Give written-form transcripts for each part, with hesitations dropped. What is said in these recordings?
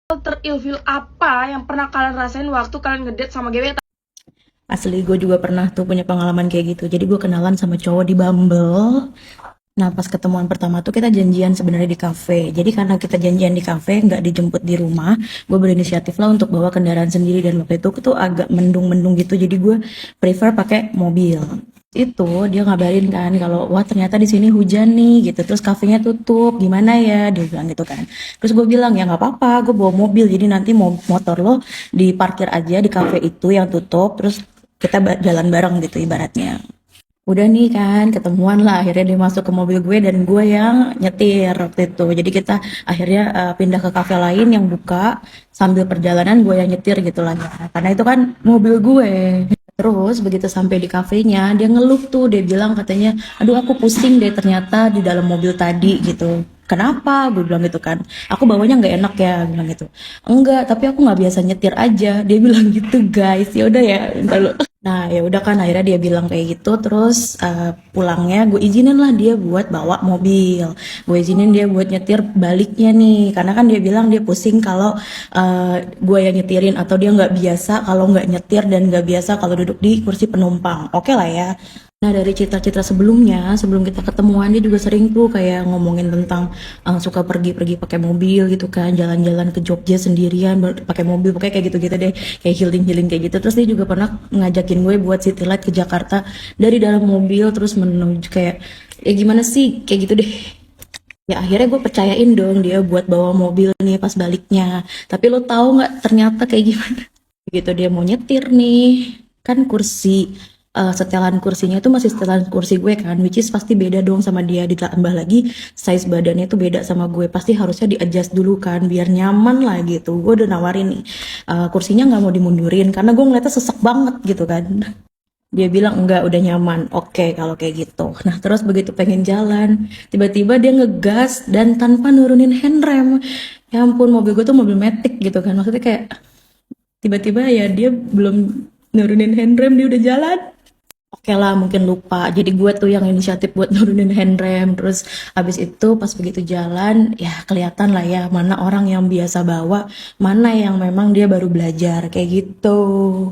Terilfil apa yang pernah kalian rasain waktu kalian ngedate sama gebetan? Asli gue juga pernah tuh punya pengalaman kayak gitu. Jadi gue kenalan sama cowok di Bumble. Nah pas ketemuan pertama tuh kita janjian sebenarnya di kafe. Jadi karena kita janjian di kafe nggak dijemput di rumah, gue berinisiatif lah untuk bawa kendaraan sendiri dan waktu itu tuh agak mendung-mendung gitu. Jadi gue prefer pakai mobil. Itu dia ngabarin kan kalau wah ternyata di sini hujan nih gitu. Terus kafenya tutup. Gimana ya? Dia bilang gitu kan. Terus gue bilang ya nggak apa-apa, gue bawa mobil. Jadi nanti motor lo diparkir aja di kafe itu yang tutup. Terus kita jalan bareng gitu ibaratnya. Udah nih kan ketemuan lah akhirnya dia masuk ke mobil gue dan gue yang nyetir waktu itu. Jadi kita akhirnya pindah ke kafe lain yang buka sambil perjalanan gue yang nyetir gitu lah ya. Karena itu kan mobil gue. Terus begitu sampai di kafenya dia ngeluh tuh, dia bilang katanya aduh aku pusing deh ternyata di dalam mobil tadi gitu. Kenapa? Gue bilang gitu kan. Aku bawanya nggak enak ya, bilang gitu. Enggak, tapi aku nggak biasa nyetir aja. Dia bilang gitu guys. Ya udah ya, entar lu. Nah ya udah kan akhirnya dia bilang kayak gitu. Terus pulangnya gue izinin lah dia buat bawa mobil. Gue izinin dia buat nyetir baliknya nih. Karena kan dia bilang dia pusing kalau gue yang nyetirin atau dia nggak biasa kalau nggak nyetir dan nggak biasa kalau duduk di kursi penumpang. Oke lah ya. Nah dari cerita-cerita sebelumnya, sebelum kita ketemuan dia juga sering tuh kayak ngomongin tentang suka pergi-pergi pakai mobil gitu kan, jalan-jalan ke Jogja sendirian pakai mobil, pokoknya kayak gitu-gitu deh, kayak healing-healing kayak gitu. Terus dia juga pernah ngajakin gue buat city light ke Jakarta dari dalam mobil, terus menuju kayak ya gimana sih kayak gitu deh. Ya akhirnya gue percayain dong dia buat bawa mobil nih pas baliknya. Tapi lo tahu nggak ternyata kayak gimana? Begitu dia mau nyetir nih, kan setelan kursinya itu masih setelan kursi gue kan, which is pasti beda dong sama dia, ditambah lagi size badannya itu beda sama gue, pasti harusnya di adjust dulu kan biar nyaman lah gitu. Gue udah nawarin nih kursinya nggak mau dimundurin karena gue ngeliatnya sesek banget gitu kan. Dia bilang enggak udah nyaman. Oke kalau kayak gitu. Nah terus begitu pengen jalan tiba-tiba dia ngegas dan tanpa nurunin handrem. Ya ampun, mobil gue tuh mobil metik gitu kan, maksudnya kayak tiba-tiba ya dia belum nurunin handrem dia udah jalan. Oke lah mungkin lupa, jadi gue tuh yang inisiatif buat nurunin handrem. Terus abis itu pas begitu jalan ya kelihatan lah ya mana orang yang biasa bawa, mana yang memang dia baru belajar kayak gitu.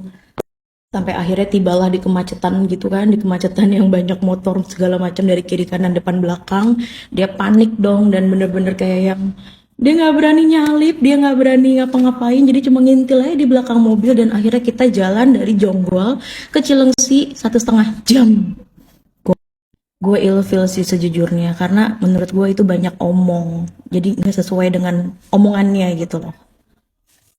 Sampai akhirnya tibalah di kemacetan gitu kan, di kemacetan yang banyak motor segala macam dari kiri kanan depan belakang. Dia panik dong dan bener-bener kayak yang dia nggak berani nyalip, dia nggak berani ngapa-ngapain, jadi cuma ngintil aja di belakang mobil. Dan akhirnya kita jalan dari Jonggol ke Cilengsi 1,5 jam. Gue ilfil sih sejujurnya karena menurut gue itu banyak omong, jadi nggak sesuai dengan omongannya gitu loh.